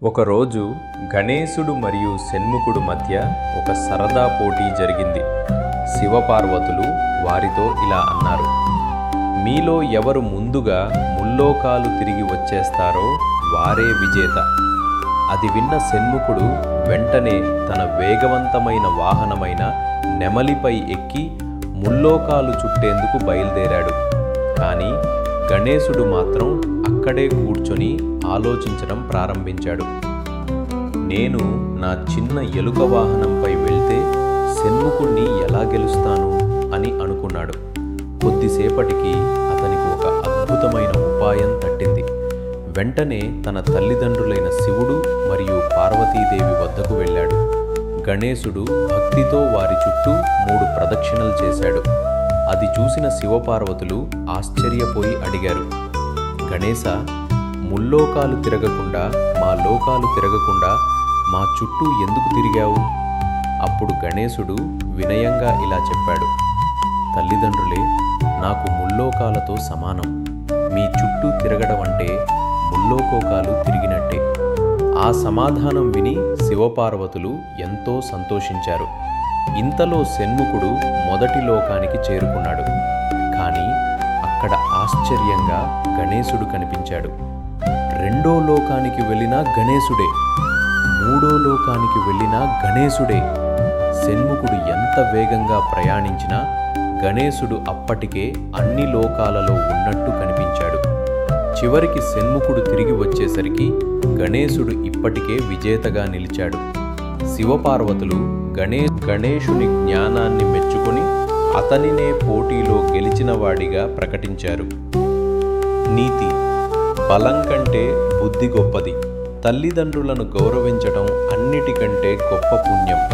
ఒకరోజు గణేశుడు మరియు షణ్ముఖుడు మధ్య ఒక సరదా పోటీ జరిగింది. శివపార్వతులు వారితో ఇలా అన్నారు: మీలో ఎవరు ముందుగా ముల్లోకాలు తిరిగి వచ్చేస్తారో వారే విజేత. అది విన్న షణ్ముఖుడు వెంటనే తన వేగవంతమైన వాహనమైన నెమలిపై ఎక్కి ముల్లోకాలు చుట్టేందుకు బయలుదేరాడు. కానీ గణేశుడు మాత్రం అక్కడే కూర్చొని ఆలోచించడం ప్రారంభించాడు. నేను నా చిన్న ఎలుక వాహనంపై వెళ్తే షణ్ముఖుణ్ణి ఎలా గెలుస్తాను అని అనుకున్నాడు. కొద్దిసేపటికి అతనికి ఒక అద్భుతమైన ఉపాయం తట్టింది. వెంటనే తన తల్లిదండ్రులైన శివుడు మరియు పార్వతీదేవి వద్దకు వెళ్ళాడు. గణేశుడు భక్తితో వారి చుట్టూ 3 ప్రదక్షిణలు చేశాడు. అది చూసిన శివపార్వతులు ఆశ్చర్యపోయి అడిగారు: గణేశ, ముల్లోకాలు తిరగకుండా మా లోకాలు తిరగకుండా మా చుట్టూ ఎందుకు తిరిగావు? అప్పుడు గణేశుడు వినయంగా ఇలా చెప్పాడు: తల్లిదండ్రులే నాకు ముల్లోకాలతో సమానం. మీ చుట్టూ తిరగడం అంటే ముల్లోకోకాలు తిరిగినట్టే. ఆ సమాధానం విని శివపార్వతులు ఎంతో సంతోషించారు. ఇంతలో షణ్ముఖుడు మొదటి లోకానికి చేరుకున్నాడు. కానీ అక్కడ ఆశ్చర్యంగా గణేశుడు కనిపించాడు. రెండో లోకానికి వెళ్ళినా గణేశుడే, మూడో లోకానికి వెళ్ళినా గణేశుడే. షణ్ముఖుడు ఎంత వేగంగా ప్రయాణించినా గణేశుడు అప్పటికే అన్ని లోకాలలో ఉన్నట్టు కనిపించాడు. చివరికి షణ్ముఖుడు తిరిగి వచ్చేసరికి గణేశుడు ఇప్పటికే విజేతగా నిలిచాడు. శివపార్వతులు గణేశుని జ్ఞానాన్ని మెచ్చుకొని అతనినే పోటీలో గెలిచినవాడిగా ప్రకటించారు. నీతి: బలం కంటే బుద్ధి గొప్పది. తల్లిదండ్రులను గౌరవించడం అన్నిటికంటే గొప్ప పుణ్యం.